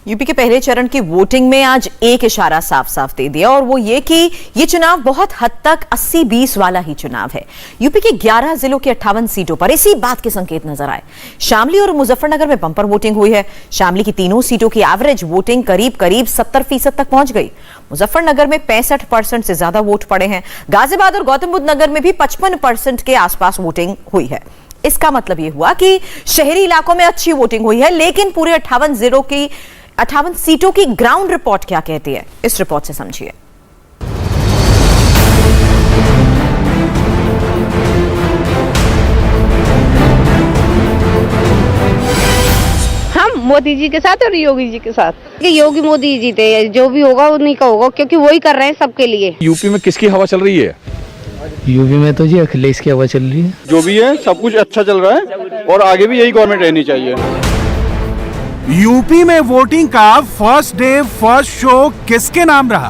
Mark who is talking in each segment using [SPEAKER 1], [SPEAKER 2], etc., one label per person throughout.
[SPEAKER 1] UP के पहले चरण की वोटिंग में आज एक इशारा साफ साफ दे दिया और वो ये कि ये चुनाव बहुत हद तक 80-20 वाला ही चुनाव है। यूपी के 11 जिलों की 58 सीटों पर इसी बात के संकेत नजर आए। शामली और मुजफ्फरनगर में बंपर वोटिंग हुई है। शामली की तीनों सीटों की एवरेज वोटिंग करीब 70% तक पहुंच गई। मुजफ्फरनगर में 65% से ज्यादा वोट पड़े हैं। गाजियाबाद और गौतम बुद्ध नगर में भी 55% के आसपास वोटिंग हुई है। इसका मतलब यह हुआ कि शहरी इलाकों में अच्छी वोटिंग हुई है, लेकिन पूरे 58 सीटों की ग्राउंड रिपोर्ट क्या कहती है, इस रिपोर्ट से समझिए।
[SPEAKER 2] हम मोदी जी के साथ और योगी जी के साथ। योगी मोदी जीते, जो भी होगा उन्हीं का होगा, क्योंकि वही कर रहे हैं सबके लिए।
[SPEAKER 3] यूपी में किसकी हवा चल रही है?
[SPEAKER 4] यूपी में तो जी अखिलेश की हवा चल रही है।
[SPEAKER 5] जो भी है सब कुछ अच्छा चल रहा है और आगे भी यही गवर्नमेंट रहनी चाहिए।
[SPEAKER 6] यूपी में वोटिंग का फर्स्ट डे फर्स्ट शो किसके नाम रहा?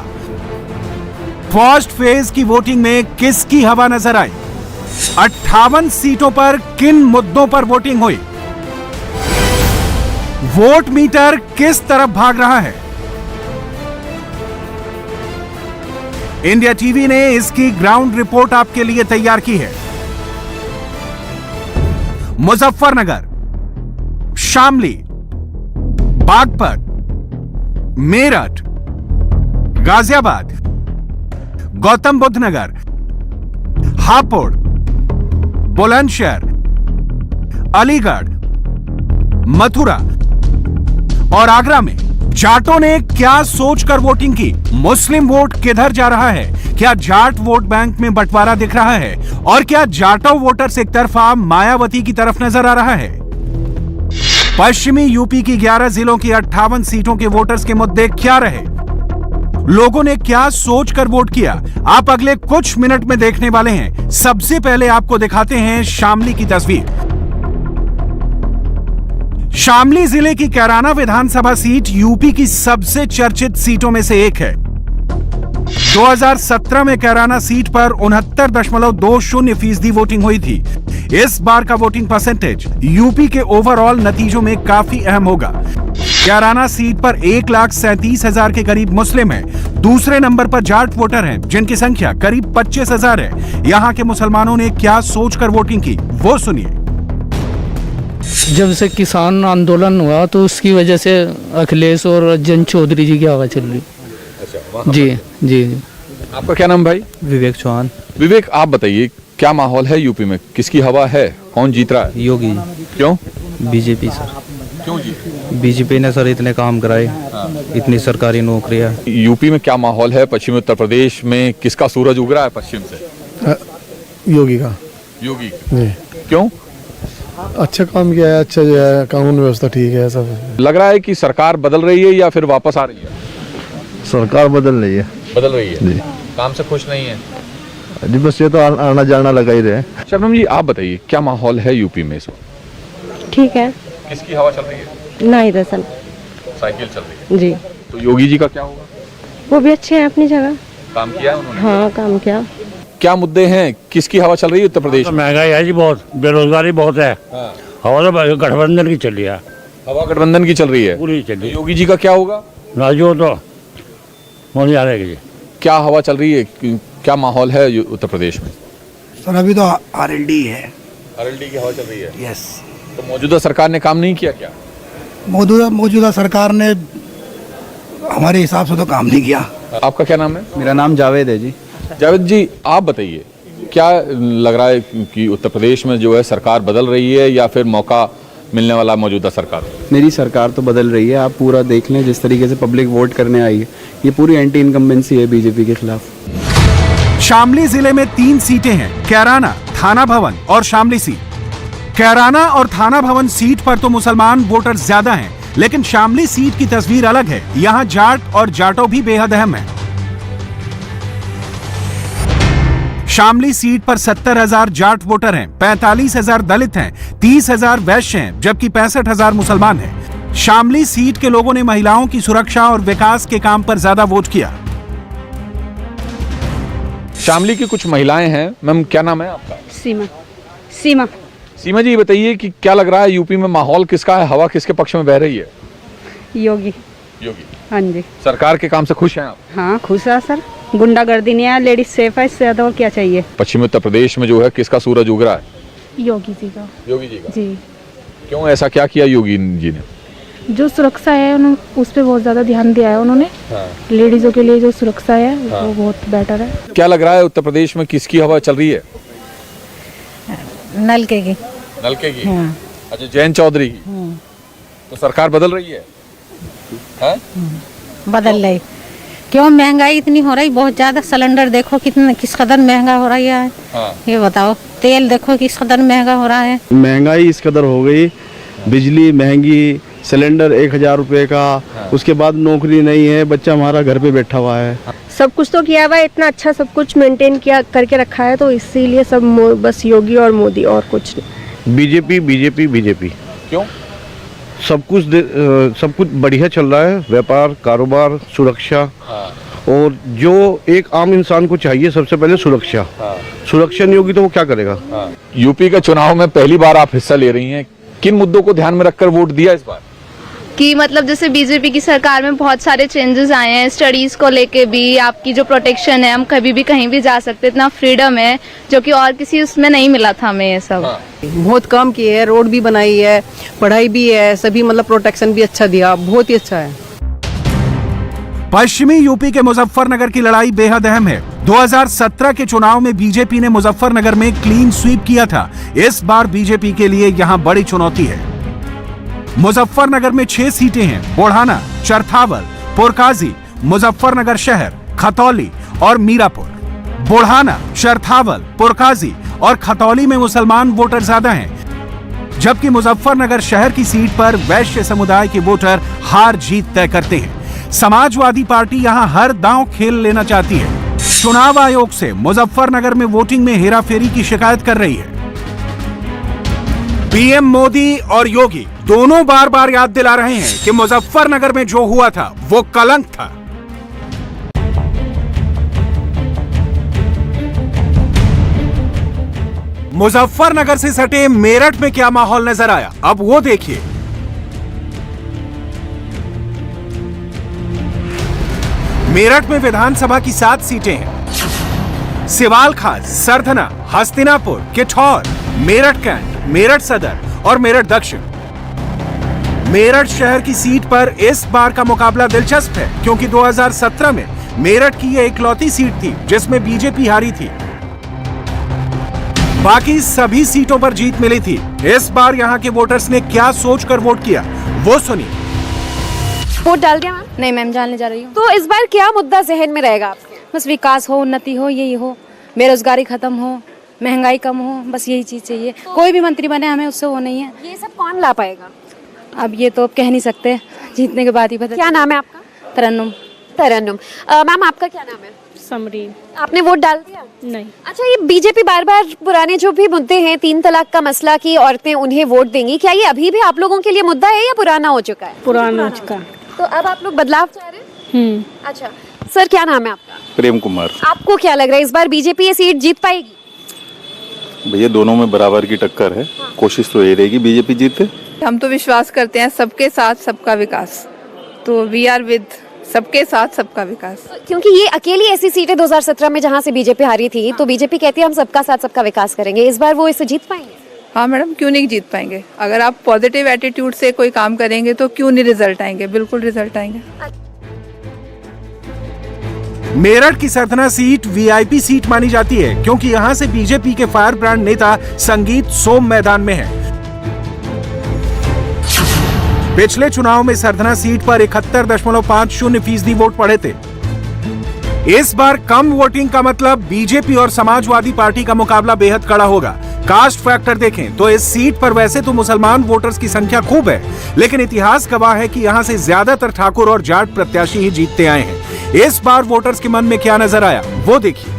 [SPEAKER 6] फर्स्ट फेज की वोटिंग में किसकी हवा नजर आई? 58 सीटों पर किन मुद्दों पर वोटिंग हुई? वोट मीटर किस तरफ भाग रहा है? इंडिया टीवी ने इसकी ग्राउंड रिपोर्ट आपके लिए तैयार की है। मुजफ्फरनगर, शामली, बागपत, मेरठ, गाजियाबाद, गौतम बुद्ध नगर, हापुड़, बुलंदशहर, अलीगढ़, मथुरा और आगरा में जाटों ने क्या सोचकर वोटिंग की? मुस्लिम वोट किधर जा रहा है? क्या जाट वोट बैंक में बंटवारा दिख रहा है? और क्या जाटो वोटर्स एक तरफा मायावती की तरफ नजर आ रहा है? पश्चिमी यूपी की 11 जिलों की 58 सीटों के वोटर्स के मुद्दे क्या रहे? लोगों ने क्या सोचकर वोट किया? आप अगले कुछ मिनट में देखने वाले हैं। सबसे पहले आपको दिखाते हैं शामली की तस्वीर। शामली जिले की कैराना विधानसभा सीट यूपी की सबसे चर्चित सीटों में से एक है। 2017 में कैराना सीट पर 69.20% वोटिंग हुई थी। इस बार का वोटिंग परसेंटेज यूपी के ओवरऑल नतीजों में काफी अहम होगा। कैराना सीट पर 1,37,000 के करीब मुस्लिम हैं। दूसरे नंबर पर जाट वोटर हैं, जिनकी संख्या करीब 25,000 है। यहाँ के मुसलमानों ने क्या सोचकर वोटिंग की, वो सुनिए।
[SPEAKER 4] जब से किसान आंदोलन हुआ तो उसकी वजह से अखिलेश और जन चौधरी जी की हवा चल रही। अच्छा, जी जी जी।
[SPEAKER 3] आपका क्या नाम भाई?
[SPEAKER 4] विवेक चौहान।
[SPEAKER 3] विवेक, आप बताइए क्या माहौल है यूपी में? किसकी हवा है? कौन जीत रहा है?
[SPEAKER 4] योगी।
[SPEAKER 3] क्यों?
[SPEAKER 4] BJP sir.
[SPEAKER 3] क्यों जी?
[SPEAKER 4] बीजेपी ने सर इतने काम कराए, इतनी सरकारी नौकरियां।
[SPEAKER 3] यूपी में क्या माहौल है? पश्चिमी उत्तर प्रदेश में किसका सूरज उग रहा है पश्चिम से?
[SPEAKER 7] योगी का।
[SPEAKER 3] योगी।
[SPEAKER 7] जी।
[SPEAKER 3] क्यों?
[SPEAKER 7] अच्छा काम किया है, अच्छा जो है कानून व्यवस्था ठीक है। सब
[SPEAKER 3] लग रहा है कि सरकार बदल रही है या फिर वापस आ रही है?
[SPEAKER 7] सरकार बदल रही है।
[SPEAKER 3] बदल रही है
[SPEAKER 7] जी।
[SPEAKER 3] काम से खुश नहीं है
[SPEAKER 7] जी, बस ये तो आना जाना लगा ही रहे।
[SPEAKER 3] शबनम जी, आप बताइए क्या माहौल है यूपी में इस वक्त?
[SPEAKER 2] ठीक है।
[SPEAKER 3] किसकी हवा चल रही है?
[SPEAKER 2] नहीं दरअसल
[SPEAKER 3] साइकिल चल रही है।
[SPEAKER 2] जी।
[SPEAKER 3] तो योगी जी का क्या होगा?
[SPEAKER 2] वो भी अच्छे हैं अपनी जगह।
[SPEAKER 3] काम किया है उन्होंने?
[SPEAKER 2] हाँ, काम किया।
[SPEAKER 3] क्या मुद्दे हैं? किसकी हवा चल रही है उत्तर प्रदेश में?
[SPEAKER 8] महंगाई है जी, बहुत बेरोजगारी बहुत है।
[SPEAKER 3] हाँ।
[SPEAKER 8] हवा तो गठबंधन की चल रही है,
[SPEAKER 3] हवा गठबंधन की चल रही है,
[SPEAKER 8] पूरी चल रही है।
[SPEAKER 3] योगी जी का क्या होगा?
[SPEAKER 8] राजू तो मोदी आ रहे जी।
[SPEAKER 3] क्या हवा चल रही है? क्या माहौल है उत्तर प्रदेश में?
[SPEAKER 9] सर अभी तो आरएलडी है।
[SPEAKER 3] आरएलडी की हवा चल रही है।
[SPEAKER 9] यस।
[SPEAKER 3] तो मौजूदा सरकार ने काम नहीं किया क्या?
[SPEAKER 9] मौजूदा सरकार ने हमारे हिसाब से तो काम नहीं किया।
[SPEAKER 3] आपका क्या नाम है?
[SPEAKER 10] मेरा नाम जावेद है जी।
[SPEAKER 3] जावेद जी, आप बताइए क्या लग रहा है कि उत्तर प्रदेश में जो है सरकार बदल रही है या फिर मौका मिलने वाला मौजूदा सरकार?
[SPEAKER 10] मेरी सरकार तो बदल रही है। आप पूरा देख लें, जिस तरीके से पब्लिक वोट करने आई है, ये पूरी एंटी इनकम्बेंसी है बीजेपी के खिलाफ।
[SPEAKER 6] शामली जिले में 3 सीटें हैं, कैराना, थाना भवन और शामली सीट। कैराना और थाना भवन सीट पर तो मुसलमान वोटर ज्यादा हैं, लेकिन शामली सीट की तस्वीर अलग है। यहाँ जाट और जाटो भी बेहद अहम है। शामली सीट पर 70,000 जाट वोटर हैं, 45,000 दलित हैं, 30,000 वैश्य हैं, जबकि 65,000 मुसलमान हैं। शामली सीट के लोगों ने महिलाओं की सुरक्षा और विकास के काम पर ज्यादा वोट किया।
[SPEAKER 3] शामली की कुछ महिलाएं हैं। मैम, क्या नाम है आपका?
[SPEAKER 2] सीमा। सीमा।
[SPEAKER 3] सीमा जी, बताइए कि क्या लग रहा है यूपी में माहौल किसका है? हवा किसके पक्ष में बह रही है?
[SPEAKER 2] योगी।
[SPEAKER 3] योगी।
[SPEAKER 2] हाँ जी।
[SPEAKER 3] सरकार के काम से खुश हैं आप?
[SPEAKER 2] हाँ खुश है सर, गुंडागर्दी नहीं है, लेडीज सेफ है, इससे ज्यादा और क्या चाहिए।
[SPEAKER 3] पश्चिमी उत्तर प्रदेश में जो है किसका सूरज उग रहा है?
[SPEAKER 2] योगी जी का।
[SPEAKER 3] योगी जी का।
[SPEAKER 2] जी,
[SPEAKER 3] क्यों, ऐसा क्या किया योगी जी ने?
[SPEAKER 2] जो सुरक्षा है उस पर बहुत ज्यादा ध्यान दिया है उन्होंने। लेडीजों के लिए जो सुरक्षा है वो बहुत बेटर है।
[SPEAKER 3] क्या लग रहा है उत्तर प्रदेश में किसकी हवा चल रही है?
[SPEAKER 2] नलके की।
[SPEAKER 3] नलके की? अच्छा, जयंत चौधरी की। तो सरकार बदल रही है?
[SPEAKER 2] बदल रही। क्यों, महंगाई इतनी हो रही, बहुत ज्यादा। सिलेंडर देखो कितना किस कदर महंगा हो रहा है। ये बताओ, तेल देखो किस कदर महंगा हो रहा है।
[SPEAKER 5] महंगाई इस कदर हो गई, बिजली महंगी, सिलेंडर 1000 रुपए का, उसके बाद नौकरी नहीं है, बच्चा हमारा घर पे बैठा हुआ है।
[SPEAKER 2] सब कुछ तो किया हुआ है, इतना अच्छा सब कुछ मेंटेन किया करके रखा है, तो इसीलिए सब बस योगी और मोदी, और कुछ नहीं।
[SPEAKER 5] BJP BJP BJP.
[SPEAKER 3] क्यों?
[SPEAKER 5] सब कुछ बढ़िया चल रहा है, व्यापार, कारोबार, सुरक्षा। और जो एक आम इंसान को चाहिए सबसे पहले सुरक्षा। सुरक्षा नहीं होगी तो वो क्या करेगा?
[SPEAKER 3] यूपी के चुनाव में पहली बार आप हिस्सा ले रही हैं, किन मुद्दों को ध्यान में रखकर वोट दिया इस बार?
[SPEAKER 2] कि मतलब जैसे बीजेपी की सरकार में बहुत सारे चेंजेस आए हैं, स्टडीज को लेके भी, आपकी जो प्रोटेक्शन है, हम कभी भी कहीं भी जा सकते, इतना फ्रीडम है जो कि और किसी उसमें नहीं मिला था हमें। ये सब
[SPEAKER 11] बहुत काम किए है, रोड भी बनाई है, पढ़ाई भी है, सभी मतलब प्रोटेक्शन भी अच्छा दिया, बहुत ही अच्छा है।
[SPEAKER 6] पश्चिमी यूपी के मुजफ्फरनगर की लड़ाई बेहद अहम है। 2017 के चुनाव में बीजेपी ने मुजफ्फरनगर में क्लीन स्वीप किया था। इस बार बीजेपी के लिए यहां बड़ी चुनौती है। मुजफ्फरनगर में 6 सीटें हैं। बुढ़ाना, चरथावल, पुरकाजी, मुजफ्फरनगर शहर, खतौली और मीरापुर। बुढ़ाना, चरथावल, पुरकाजी और खतौली में मुसलमान वोटर ज्यादा हैं, जबकि मुजफ्फरनगर शहर की सीट पर वैश्य समुदाय के वोटर हार जीत तय करते हैं। समाजवादी पार्टी यहां हर दांव खेल लेना चाहती है। चुनाव आयोग से मुजफ्फरनगर में वोटिंग में हेराफेरी की शिकायत कर रही है। पीएम मोदी और योगी दोनों बार बार याद दिला रहे हैं कि मुजफ्फरनगर में जो हुआ था वो कलंक था। मुजफ्फरनगर से सटे मेरठ में क्या माहौल नजर आया, अब वो देखिए। मेरठ में विधानसभा की 7 सीटें हैं। सिवाल खास, सरधना, हस्तिनापुर, किठौर, मेरठ कैंट, मेरठ सदर और मेरठ दक्षिण। मेरठ शहर की सीट पर इस बार का मुकाबला दिलचस्प है, क्योंकि 2017 में मेरठ की यह इकलौती सीट थी जिसमें बीजेपी हारी थी। बाकी सभी सीटों पर जीत मिली थी। इस बार यहां के वोटर्स ने क्या सोचकर वोट किया, वो सुनिए।
[SPEAKER 2] वोट डाल दिया मैम? नहीं मैम, डालने जा रही हूँ।
[SPEAKER 12] तो इस बार क्या मुद्दा जहन में रहेगा आपके? बस विकास हो, उन्नति हो, यही हो, बेरोजगारी खत्म हो, महंगाई कम हो, बस यही चीज चाहिए। कोई भी मंत्री बने, हमें उससे वो नहीं है। ये सब कौन ला पाएगा?
[SPEAKER 2] अब ये तो अब कह नहीं सकते, जीतने के बाद ही पता।
[SPEAKER 12] क्या नाम है आपका?
[SPEAKER 2] तरन्नुम।
[SPEAKER 12] तरन्नुम। मैम आपका क्या नाम है?
[SPEAKER 2] समरी।
[SPEAKER 12] आपने वोट डाल दिया?
[SPEAKER 2] नहीं।
[SPEAKER 12] अच्छा, ये बीजेपी बार बार पुराने जो भी मुद्दे हैं, 3 तलाक का मसला की औरतें उन्हें वोट देंगी, क्या ये अभी भी आप लोगों के लिए मुद्दा है या पुराना हो चुका है?
[SPEAKER 2] पुराना हो चुका।
[SPEAKER 12] तो अब आप लोग बदलाव चाह रहे हैं? अच्छा सर, क्या नाम है आपका?
[SPEAKER 5] प्रेम कुमार।
[SPEAKER 12] आपको क्या लग रहा है इस बार बीजेपी ये सीट जीत पाएगी?
[SPEAKER 5] भैया दोनों में बराबर की टक्कर है। कोशिश तो ये रहेगी बीजेपी जीते।
[SPEAKER 11] हम तो विश्वास करते हैं सबके साथ सबका विकास, तो वी आर विद सबके साथ सबका विकास।
[SPEAKER 12] क्योंकि ये अकेली ऐसी सीट है 2017 में जहां से बीजेपी हारी थी, तो बीजेपी कहती है हम सबका साथ सबका विकास करेंगे। इस बार वो इसे जीत पाएंगे?
[SPEAKER 11] हाँ मैडम, क्यों नहीं जीत पाएंगे? अगर आप पॉजिटिव एटीट्यूड से कोई काम करेंगे तो क्यों नहीं रिजल्ट आएंगे, बिल्कुल रिजल्ट आएंगे।
[SPEAKER 6] मेरठ की सरधना सीट वीआईपी सीट मानी जाती है, क्योंकि यहां से बीजेपी के फायर ब्रांड नेता संगीत सोम मैदान में है। पिछले चुनाव में सरधना सीट पर 71.50% वोट पड़े थे। इस बार कम वोटिंग का मतलब बीजेपी और समाजवादी पार्टी का मुकाबला बेहद कड़ा होगा। कास्ट फैक्टर देखें तो इस सीट पर वैसे तो मुसलमान वोटर्स की संख्या खूब है, लेकिन इतिहास गवाह है कि यहां से ज्यादातर ठाकुर और जाट प्रत्याशी ही जीतते आए हैं। इस बार वोटर्स के मन में क्या नजर आया, वो देखिए।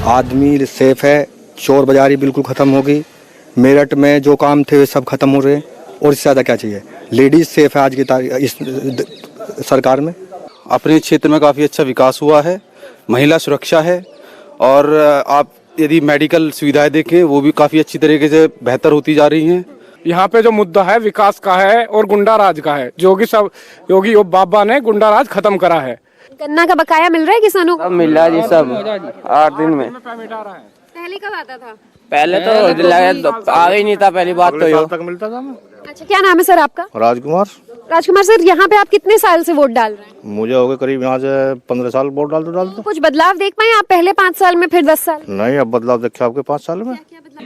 [SPEAKER 13] आदमी सेफ है, चोर बाजारी बिल्कुल खत्म होगी। मेरठ में जो काम थे वे सब खत्म हो रहे हैं, और इससे ज्यादा क्या चाहिए। लेडीज सेफ है आज की तारीख इस सरकार में।
[SPEAKER 10] अपने क्षेत्र में काफ़ी अच्छा विकास हुआ है, महिला सुरक्षा है, और आप यदि मेडिकल सुविधाएं देखें वो भी काफ़ी अच्छी तरीके से बेहतर होती जा रही हैं।
[SPEAKER 7] यहाँ पे जो मुद्दा है विकास का है और गुंडा राज का है, जो कि सब योगी बाबा ने गुंडा राज खत्म करा है।
[SPEAKER 12] गन्ना का बकाया मिल रहा है किसानों को?
[SPEAKER 10] मिल रहा है जी, सब 8 दिन में।
[SPEAKER 12] पहले कब आता था?
[SPEAKER 10] पहले तो आ ही नहीं था, पहली बात तो ये
[SPEAKER 7] तक मिलता था।
[SPEAKER 12] अच्छा, क्या नाम है सर आपका?
[SPEAKER 13] राजकुमार।
[SPEAKER 12] राजकुमार सर, यहाँ पे आप कितने साल से वोट डाल रहे हैं?
[SPEAKER 13] मुझे हो गए करीब यहाँ से 15 साल वोट डालते।
[SPEAKER 12] कुछ बदलाव देख पाए आप पहले 5 साल में, फिर 10 साल?
[SPEAKER 13] नहीं, अब बदलाव देखे आपके 5 साल में।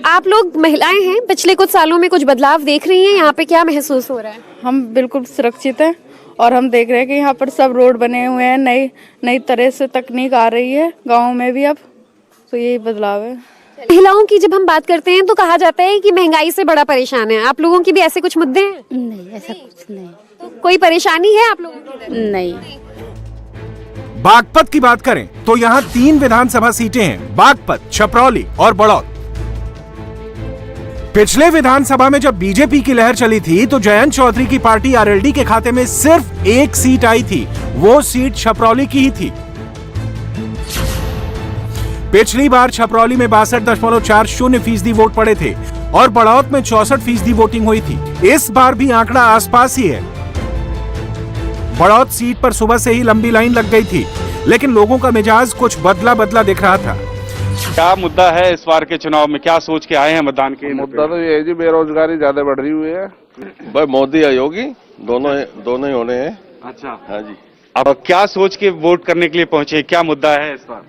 [SPEAKER 12] आप लोग महिलाएं हैं, पिछले कुछ सालों में कुछ बदलाव देख रही हैं, यहाँ पे क्या महसूस हो रहा है?
[SPEAKER 11] हम बिल्कुल सुरक्षित हैं और हम देख रहे हैं कि यहाँ पर सब रोड बने हुए हैं, नई तरह से तकनीक आ रही है गाँव में भी अब, तो यही बदलाव है।
[SPEAKER 12] महिलाओं की जब हम बात करते हैं तो कहा जाता है कि महंगाई से बड़ा परेशान है। आप लोगों की भी ऐसे कुछ मुद्दे हैं?
[SPEAKER 2] नहीं, ऐसा कुछ नहीं।
[SPEAKER 12] तो कोई परेशानी है आप लोगों की?
[SPEAKER 2] नहीं।
[SPEAKER 6] बागपत की बात करें तो यहाँ 3 विधानसभा सीटें हैं, बागपत, छपरौली और बड़ौद। पिछले विधानसभा में जब बीजेपी की लहर चली थी तो जयंत चौधरी की पार्टी आरएलडी के खाते में सिर्फ 1 सीट आई थी, वो सीट छपरौली की ही थी। पिछली बार छपरौली में 62.40% वोट पड़े थे और बड़ौद में 64% वोटिंग हुई थी। इस बार भी आंकड़ा आसपास ही है। बड़ौद सीट पर सुबह से ही लंबी लाइन लग गई थी, लेकिन लोगों का मिजाज कुछ बदला दिख रहा था।
[SPEAKER 3] क्या मुद्दा है इस बार के चुनाव में, क्या सोच के आए हैं मतदान के?
[SPEAKER 5] मुद्दा तो ये है जी, बेरोजगारी ज्यादा बढ़ रही हुई है।
[SPEAKER 3] भाई मोदी या योगी दोनों ही होने हैं। अच्छा, हाँ जी। अब क्या सोच के वोट करने के लिए पहुंचे, क्या मुद्दा है इस बार?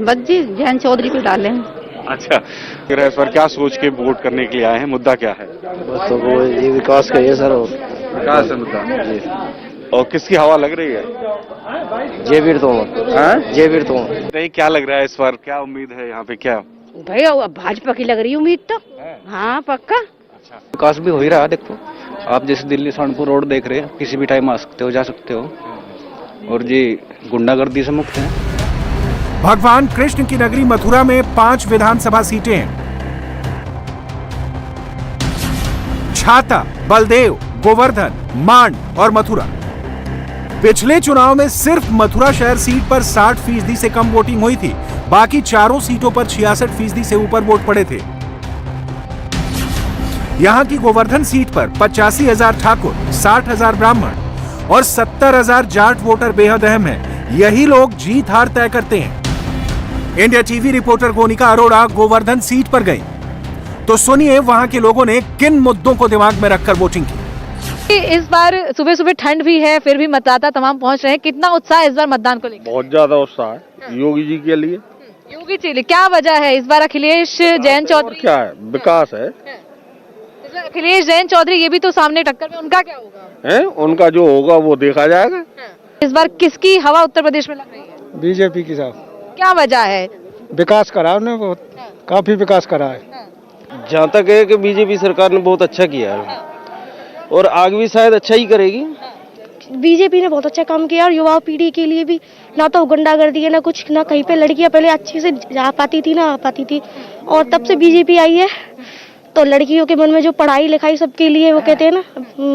[SPEAKER 2] बस जी जयंत चौधरी को डालें।
[SPEAKER 3] अच्छा, फिर इस बार क्या सोच के वोट करने के लिए आए हैं, मुद्दा क्या है?
[SPEAKER 13] बस तो वो ये विकास का ये सर,
[SPEAKER 3] विकास है मुद्दा जी। और किसकी हवा लग रही है?
[SPEAKER 13] जयवीर तोमर।
[SPEAKER 3] क्या लग रहा है इस बार, क्या उम्मीद है यहाँ पे? क्या
[SPEAKER 12] भाई भाजपा की लग रही उम्मीद तो। हाँ पक्का।
[SPEAKER 10] विकास भी हो ही रहा है। देखो आप जैसे दिल्ली सहारनपुर रोड देख रहे हैं, किसी भी टाइम आ सकते हो, जा सकते हो, और जी गुंडागर्दी से मुक्त है।
[SPEAKER 6] भगवान कृष्ण की नगरी मथुरा में 5 विधानसभा सीटें हैं। छाता, बलदेव, गोवर्धन, मांड और मथुरा। पिछले चुनाव में सिर्फ मथुरा शहर सीट पर 60% से कम वोटिंग हुई थी, बाकी चारों सीटों पर 66% से ऊपर वोट पड़े थे। यहां की गोवर्धन सीट पर 85,000 ठाकुर, 60,000 ब्राह्मण और 70,000 जाट वोटर बेहद अहम हैं। यही लोग जीत हार तय करते हैं। India TV reporter Gonika Arora Govardhan seat पर गई, तो सुनिए वहां के लोगों ने किन मुद्दों को दिमाग में रखकर वोटिंग की।
[SPEAKER 2] इस बार सुबह सुबह ठंड भी है, फिर भी मतदाता तमाम पहुंच रहे हैं। कितना उत्साह है इस बार मतदान को लेकर?
[SPEAKER 5] बहुत ज्यादा उत्साह है योगी जी के लिए।
[SPEAKER 2] योगी जी क्या वजह है इस बार? अखिलेश जयंत चौधरी
[SPEAKER 5] क्या है, विकास है।
[SPEAKER 2] अखिलेश जयंत चौधरी ये भी तो सामने टक्कर में, उनका क्या होगा?
[SPEAKER 5] है उनका जो होगा वो देखा जाएगा।
[SPEAKER 2] इस बार किसकी हवा उत्तर प्रदेश में लग रही है?
[SPEAKER 9] बीजेपी के साथ।
[SPEAKER 2] क्या वजह है?
[SPEAKER 9] विकास करा उन्हें, बहुत काफी विकास करा है।
[SPEAKER 10] जहाँ तक है कि बीजेपी सरकार ने बहुत अच्छा किया है और आगे भी शायद अच्छा ही करेगी।
[SPEAKER 12] बीजेपी ने बहुत अच्छा काम किया और युवा पीढ़ी के लिए भी, ना तो गुंडागर्दी है ना कुछ, ना कहीं पे लड़कियां पहले अच्छे से जा पाती थी ना आ पाती थी, और तब से बीजेपी आई है तो लड़कियों के मन में जो पढ़ाई लिखाई सबके लिए, वो कहते हैं ना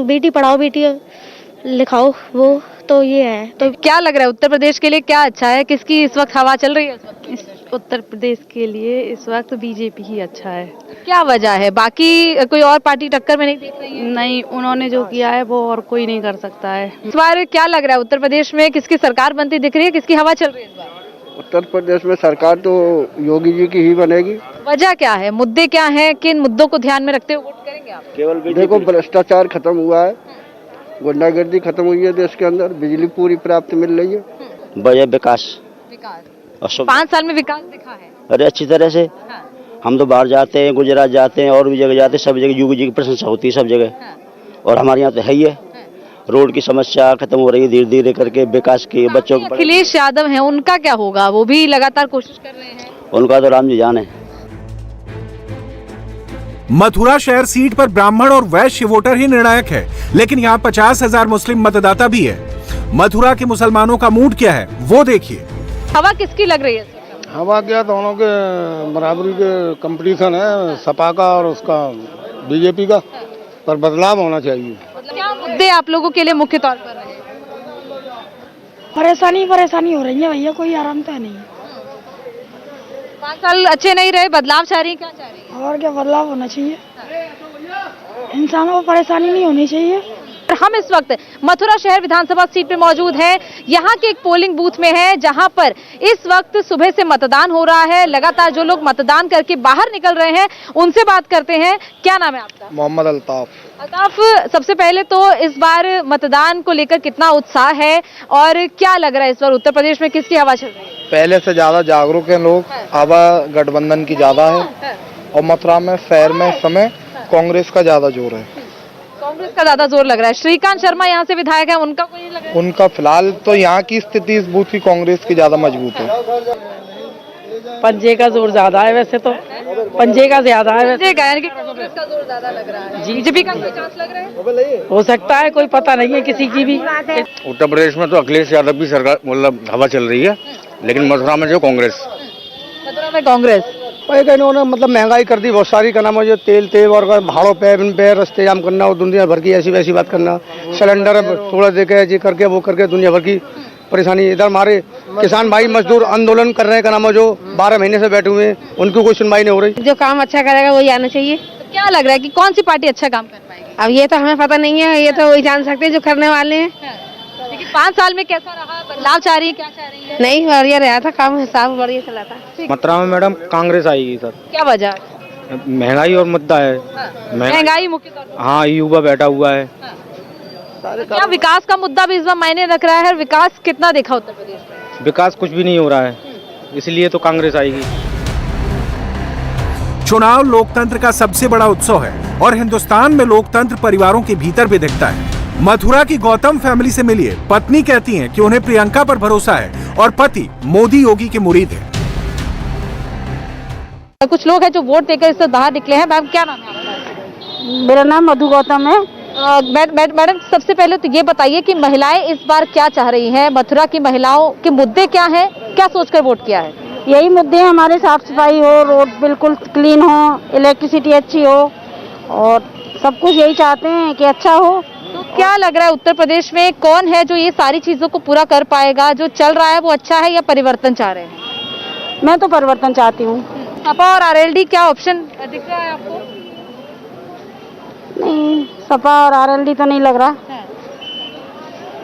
[SPEAKER 12] बेटी पढ़ाओ बेटी लिखाओ, वो तो ये है। तो
[SPEAKER 2] क्या लग रहा है उत्तर प्रदेश के लिए क्या अच्छा है, किसकी इस वक्त हवा चल रही है?
[SPEAKER 11] उत्तर प्रदेश के लिए इस वक्त बीजेपी ही अच्छा है।
[SPEAKER 2] क्या वजह है? बाकी कोई और पार्टी टक्कर में नहीं देख रही है?
[SPEAKER 11] नहीं, उन्होंने जो किया है वो और कोई नहीं कर सकता है।
[SPEAKER 2] इस बार क्या लग रहा है उत्तर प्रदेश में किसकी सरकार बनती दिख रही है, किसकी हवा चल रही है इस बार?
[SPEAKER 5] उत्तर प्रदेश में सरकार तो योगी जी की ही बनेगी।
[SPEAKER 2] वजह क्या है, मुद्दे क्या हैं, किन मुद्दों को ध्यान में रखते हुए वोट करेंगे आप?
[SPEAKER 5] केवल देखो, भ्रष्टाचार खत्म हुआ है, गुंडागर्दी खत्म हुई है देश के अंदर, बिजली पूरी प्राप्त मिल रही है।
[SPEAKER 10] वजह विकास।
[SPEAKER 2] 5 साल में विकास दिखा है?
[SPEAKER 10] अरे अच्छी तरह से। हम तो बाहर जाते हैं, गुजरात जाते हैं और भी जगह जाते हैं, सब जगह योगी जी की प्रशंसा होती है सब जगह। और हमारे यहाँ तो है ही है, रोड की समस्या खत्म हो रही है धीरे धीरे करके, विकास की। बच्चों को
[SPEAKER 2] अखिलेश यादव है, उनका क्या होगा? वो भी लगातार कोशिश कर रहे हैं।
[SPEAKER 10] उनका तो राम जी जान है।
[SPEAKER 6] मथुरा शहर सीट पर ब्राह्मण और वैश्य वोटर ही निर्णायक है, लेकिन यहाँ 50,000 मुस्लिम मतदाता भी है। मथुरा के मुसलमानों का मूड क्या है वो देखिए।
[SPEAKER 2] हवा किसकी लग रही है?
[SPEAKER 9] हवा क्या, दोनों के बराबरी के कंपटीशन है, सपा का और उसका बीजेपी का, पर बदलाव होना चाहिए।
[SPEAKER 2] क्या मुद्दे आप लोगों के लिए मुख्य तौर पर रहे?
[SPEAKER 12] परेशानी हो रही है भैया, कोई आराम तो नहीं।
[SPEAKER 2] 5 साल अच्छे नहीं रहे, बदलाव चाह रही, क्या चाह रही?
[SPEAKER 12] और क्या बदलाव होना चाहिए। इंसानों को परेशानी नहीं होनी चाहिए।
[SPEAKER 14] हम इस वक्त मथुरा शहर विधानसभा सीट पे मौजूद हैं। यहाँ के एक पोलिंग बूथ में है जहाँ पर इस वक्त सुबह से मतदान हो रहा है। लगातार जो लोग मतदान करके बाहर निकल रहे हैं उनसे बात करते हैं। क्या नाम है आपका?
[SPEAKER 9] मोहम्मद अल्ताफ।
[SPEAKER 14] अल्ताफ, सबसे पहले तो इस बार मतदान को लेकर कितना उत्साह है और क्या लग रहा है इस बार उत्तर प्रदेश में किसकी हवा चल रही है?
[SPEAKER 9] पहले से ज्यादा जागरूक हैं लोग, हवा गठबंधन की ज्यादा है और मथुरा में शहर में इस समय कांग्रेस का ज्यादा जोर है।
[SPEAKER 14] कांग्रेस का ज्यादा जोर लग रहा है। श्रीकांत शर्मा यहाँ से विधायक है, उनका कोई लग रहा है?
[SPEAKER 9] उनका फिलहाल तो यहाँ की स्थिति इस बूथ की कांग्रेस की ज्यादा मजबूत है।
[SPEAKER 15] पंजे का जोर ज्यादा है, वैसे तो पंजे का ज्यादा है।
[SPEAKER 14] यानी कि कांग्रेस का जोर ज्यादा लग रहा है। बीजेपी का कोई चांस लग रहा है?
[SPEAKER 15] हो सकता है, कोई पता नहीं है किसी की भी।
[SPEAKER 5] उत्तर प्रदेश में तो अखिलेश यादव की सरकार मतलब हवा चल रही है, लेकिन मथुरा में जो कांग्रेस।
[SPEAKER 14] मथुरा में कांग्रेस
[SPEAKER 13] इन्होंने मतलब महंगाई कर दी बहुत सारी, का नाम है जो तेल और भाड़ों पे इन पे रास्ते जाम करना और दुनिया भर की ऐसी वैसी बात करना, सिलेंडर थोड़ा दे के जी करके वो करके दुनिया भर की परेशानी। इधर हमारे किसान भाई मजदूर आंदोलन कर रहे हैं, का नाम है जो 12 महीने से बैठे हुए हैं, उनकी कोई सुनवाई नहीं हो रही।
[SPEAKER 12] जो काम अच्छा करेगा वही आना चाहिए।
[SPEAKER 14] तो क्या लग रहा है कि कौन सी पार्टी अच्छा काम कर पाएगी?
[SPEAKER 12] अब ये तो हमें पता नहीं है, ये तो वही जान सकते हैं जो करने वाले हैं।
[SPEAKER 14] लेकिन 5 साल में कैसा रहा? बदलाव चाह रही है, क्या चाह रही है?
[SPEAKER 12] नहीं बढ़िया रहा था काम, हिसाब बढ़िया चला था।
[SPEAKER 13] मथुरा में मैडम कांग्रेस आएगी सर।
[SPEAKER 14] क्या वजह?
[SPEAKER 13] महंगाई और मुद्दा है।
[SPEAKER 14] महंगाई मुख्य तौर पर।
[SPEAKER 13] हाँ, युवा बैठा हुआ है।
[SPEAKER 14] तो क्या विकास का मुद्दा भी इस बार मायने रख रहा है? विकास कितना देखा उत्तर प्रदेश में?
[SPEAKER 13] विकास कुछ भी नहीं हो रहा है, इसलिए तो कांग्रेस आएगी।
[SPEAKER 6] चुनाव लोकतंत्र का सबसे बड़ा उत्सव है और हिंदुस्तान में लोकतंत्र परिवारों के भीतर भी दिखता है। मथुरा की गौतम फैमिली से मिलिए। पत्नी कहती हैं कि उन्हें प्रियंका पर भरोसा है और पति मोदी योगी के मुरीद है।
[SPEAKER 14] कुछ लोग हैं जो वोट देकर इससे बाहर निकले हैं। मैम, क्या नाम है आपका?
[SPEAKER 12] मेरा नाम मधु गौतम है।
[SPEAKER 14] मैडम, सबसे पहले तो ये बताइए कि महिलाएं इस बार क्या चाह रही हैं? मथुरा की महिलाओं के मुद्दे क्या हैं? क्या सोचकर वोट किया है?
[SPEAKER 12] यही मुद्दे हमारे, साफ सफाई हो, रोड बिल्कुल क्लीन हो, इलेक्ट्रिसिटी अच्छी हो और सब कुछ यही चाहते हैं कि अच्छा हो।
[SPEAKER 14] तो क्या लग रहा है उत्तर प्रदेश में कौन है जो ये सारी चीजों को पूरा कर पाएगा? जो चल रहा है वो अच्छा है या परिवर्तन चाह रहे हैं?
[SPEAKER 12] मैं तो परिवर्तन चाहती हूँ।
[SPEAKER 14] सपा और आरएलडी क्या ऑप्शन दिख रहा है आपको?
[SPEAKER 12] नहीं, सपा और आरएलडी तो नहीं लग रहा,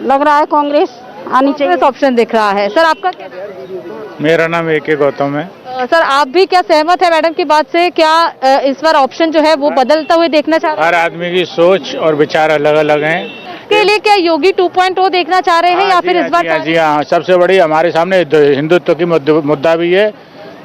[SPEAKER 12] लग रहा है कांग्रेस आनी चाहिए।
[SPEAKER 14] ऑप्शन दिख रहा है। सर, आपका क्या?
[SPEAKER 8] मेरा नाम AK गौतम है।
[SPEAKER 14] सर, आप भी क्या सहमत है मैडम की बात से? क्या इस बार ऑप्शन जो है वो बदलता हुए देखना चाह रहे हैं?
[SPEAKER 8] हर आदमी की सोच और विचार अलग अलग हैं।
[SPEAKER 14] इसके लिए क्या योगी 2.0 देखना चाह रहे हैं या फिर इस बार?
[SPEAKER 8] जी हाँ, सबसे बड़ी हमारे सामने हिंदुत्व की मुद्दा भी है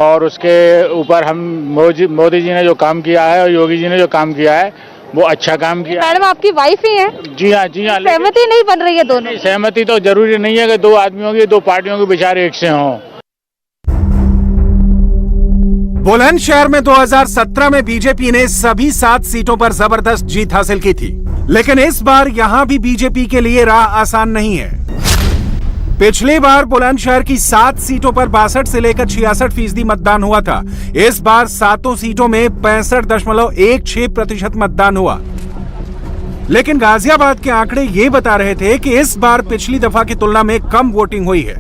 [SPEAKER 8] और उसके ऊपर हम मोदी जी ने जो काम किया है और योगी जी ने जो काम किया है वो अच्छा काम किया।
[SPEAKER 14] मैडम, आपकी वाइफ ही है?
[SPEAKER 8] जी हाँ, जी हाँ।
[SPEAKER 14] सहमति नहीं बन रही है दोनों?
[SPEAKER 8] सहमति तो जरूरी नहीं है कि दो आदमियों की, दो पार्टियों के विचार एक से हों।
[SPEAKER 6] बुलंदशहर में 2017 में बीजेपी ने सभी 7 सीटों पर जबरदस्त जीत हासिल की थी, लेकिन इस बार यहां भी बीजेपी के लिए राह आसान नहीं है। पिछली बार बुलंदशहर की 7 सीटों पर 62 से लेकर 66% मतदान हुआ था। इस बार 7 सीटों में 65.16% मतदान हुआ। लेकिन गाजियाबाद के आंकड़े ये बता रहे थे कि इस बार पिछली दफा की तुलना में कम वोटिंग हुई है।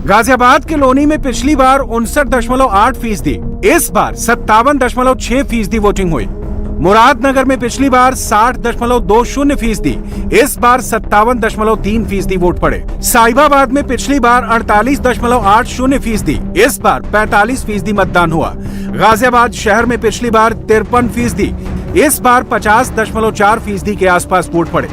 [SPEAKER 6] गाजियाबाद के लोनी में पिछली बार 59.8%, इस बार 57.6% वोटिंग हुई। मुरादनगर में पिछली बार 60.20%, इस बार 57.3% वोट पड़े। साहिबाबाद में पिछली बार 48.80%, इस बार 45% मतदान हुआ। गाजियाबाद शहर में पिछली बार 53%, इस बार 50.4% के आसपास वोट पड़े।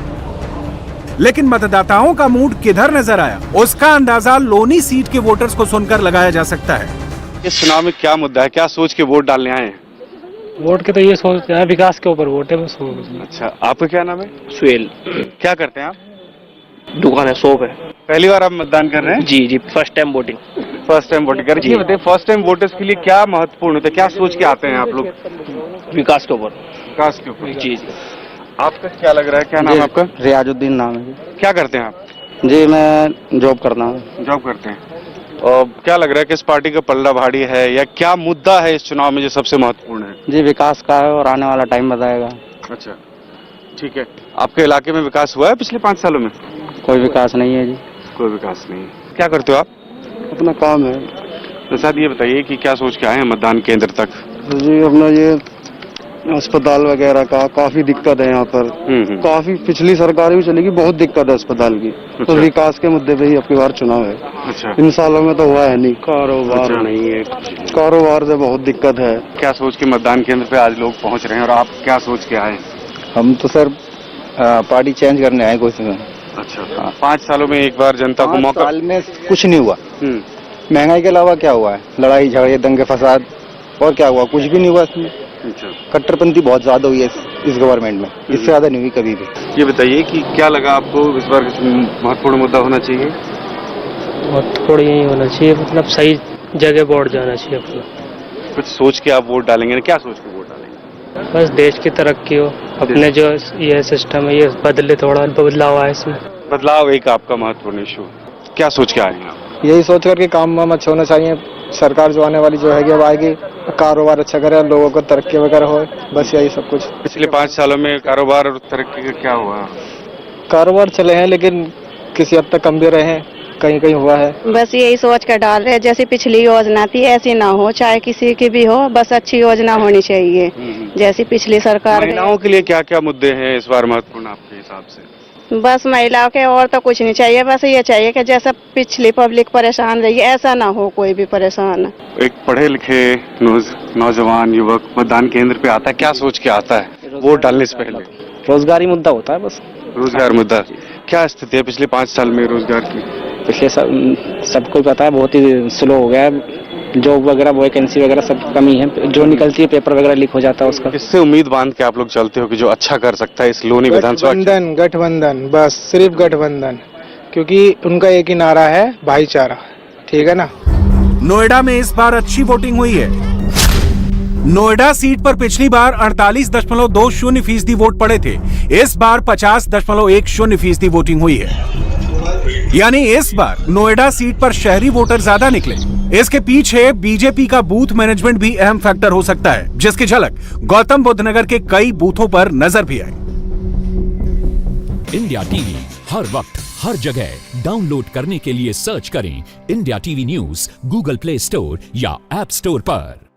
[SPEAKER 6] लेकिन मतदाताओं का मूड किधर नजर आया, उसका अंदाजा लोनी सीट के वोटर्स को सुनकर लगाया जा सकता है।
[SPEAKER 5] इस चुनाव में क्या मुद्दा है, क्या सोच के वोट डालने आए हैं?
[SPEAKER 8] वोट के तो ये सोचते हैं, विकास के ऊपर वोट है बस।
[SPEAKER 5] अच्छा, आपका क्या नाम है?
[SPEAKER 10] सुहेल।
[SPEAKER 5] क्या करते हैं आप?
[SPEAKER 10] दुकान है, शॉप है।
[SPEAKER 5] पहली बार आप मतदान कर रहे हैं?
[SPEAKER 10] जी, first time voting.
[SPEAKER 5] First time voting कर रहे हैं। बताइए, फर्स्ट टाइम वोटर्स के लिए क्या महत्वपूर्ण होता है, क्या सोच के आते हैं आप लोग?
[SPEAKER 10] विकास के ऊपर।
[SPEAKER 5] विकास के ऊपर।
[SPEAKER 10] जी।
[SPEAKER 5] आपका क्या लग रहा है, क्या नाम है आपका?
[SPEAKER 13] रियाजुद्दीन नाम है।
[SPEAKER 5] क्या करते हैं आप?
[SPEAKER 13] जी, मैं जॉब करता हूँ।
[SPEAKER 5] जॉब करते हैं। और क्या लग रहा है, किस पार्टी का पल्ला भारी है या क्या मुद्दा है इस चुनाव में जो सबसे महत्वपूर्ण है?
[SPEAKER 13] जी, विकास का है और आने वाला टाइम बताएगा।
[SPEAKER 5] अच्छा, ठीक है। आपके इलाके में विकास हुआ है पिछले 5 सालों में?
[SPEAKER 13] कोई विकास नहीं है जी।
[SPEAKER 5] कोई विकास नहीं है। क्या करते हो आप?
[SPEAKER 13] अपना काम है।
[SPEAKER 5] तो साहब ये बताइए कि क्या सोच के आए हैं मतदान केंद्र तक?
[SPEAKER 13] जी, अपना ये अस्पताल वगैरह का काफी दिक्कत है यहाँ पर। काफी पिछली सरकार भी चलेगी, बहुत दिक्कत है अस्पताल की। तो विकास के मुद्दे पे ही अब की बार चुनाव है।
[SPEAKER 16] अच्छा।
[SPEAKER 13] इन सालों में तो हुआ है नहीं। कारोबार
[SPEAKER 16] नहीं है।
[SPEAKER 13] कारोबार से बहुत दिक्कत है।
[SPEAKER 16] क्या सोच के मतदान केंद्र पे आज लोग पहुंच रहे हैं और आप क्या सोच के आए?
[SPEAKER 13] हम तो सर पार्टी चेंज करने आए कुछ।
[SPEAKER 16] अच्छा। 5 सालों में एक बार जनता को मौका।
[SPEAKER 13] साल में कुछ नहीं हुआ। महंगाई के अलावा क्या हुआ है? लड़ाई झगड़े दंगे फसाद, और क्या हुआ? कुछ भी नहीं हुआ इसमें। कट्टरपंथी बहुत ज्यादा हुई है इस गवर्नमेंट में, इससे ज्यादा नहीं हुई कभी भी।
[SPEAKER 16] ये बताइए कि क्या लगा आपको इस बार महत्वपूर्ण मुद्दा होना चाहिए?
[SPEAKER 4] महत्वपूर्ण यही होना चाहिए, मतलब सही जगह वोट जाना चाहिए अपना।
[SPEAKER 16] कुछ सोच के आप वोट डालेंगे ना? क्या सोच के वोट डालेंगे?
[SPEAKER 4] बस देश की तरक्की हो, अपने जो ये सिस्टम है ये बदले, थोड़ा बदलाव आए इसमें।
[SPEAKER 16] बदलाव एक आपका महत्वपूर्ण इशू। क्या सोच के आए हैं आप?
[SPEAKER 13] यही सोच करके काम वाम अच्छा होना चाहिए। सरकार जो आने वाली जो है अब आएगी, कारोबार अच्छा करे, लोगों को तरक्की वगैरह हो, बस यही सब कुछ।
[SPEAKER 16] पिछले 5 सालों में कारोबार और तरक्की का क्या हुआ?
[SPEAKER 13] कारोबार चले हैं लेकिन किसी हद तक कम भी रहे हैं, कहीं कहीं हुआ है।
[SPEAKER 11] बस यही सोच कर डाल रहे हैं, जैसे पिछली योजना थी ऐसी ना हो, चाहे किसी की भी हो, बस अच्छी योजना होनी चाहिए जैसी पिछली सरकार।
[SPEAKER 16] महिलाओं के लिए क्या क्या मुद्दे हैं इस बार महत्वपूर्ण आपके हिसाब से?
[SPEAKER 11] बस महिलाओं के और तो कुछ नहीं चाहिए, बस ये चाहिए कि जैसा पिछली पब्लिक परेशान रही ऐसा ना हो कोई भी परेशान।
[SPEAKER 16] एक पढ़े लिखे नौजवान युवक मतदान केंद्र पे आता है, क्या सोच के आता है वोट डालने से पहले?
[SPEAKER 13] रोजगारी मुद्दा होता है बस।
[SPEAKER 16] रोजगार मुद्दा। क्या स्थिति है पिछले 5 साल में रोजगार की?
[SPEAKER 13] पिछले सबको पता है बहुत ही स्लो हो गया है, जॉब वगैरह वैकेंसी वगैरह सब कमी है, जो निकलती है पेपर वगैरह लीक हो जाता है उसका।
[SPEAKER 16] इससे उम्मीद बांध के आप लोग चलते हो कि जो अच्छा कर सकता है इस लोनी विधानसभा?
[SPEAKER 13] गठबंधन, बस सिर्फ गठबंधन, क्योंकि उनका एक ही नारा है, भाईचारा। ठीक है ना?
[SPEAKER 6] नोएडा में इस बार अच्छी वोटिंग हुई है। नोएडा सीट पर पिछली बार 48.20% वोट पड़े थे, इस बार 50.10% वोटिंग हुई है। यानी इस बार नोएडा सीट पर शहरी वोटर ज्यादा निकले। इसके पीछे बीजेपी का बूथ मैनेजमेंट भी अहम फैक्टर हो सकता है, जिसकी झलक गौतम बुद्ध नगर के कई बूथों पर नजर भी आई।
[SPEAKER 17] इंडिया टीवी हर वक्त हर जगह डाउनलोड करने के लिए सर्च करें India TV news Google play store या ऐप स्टोर पर।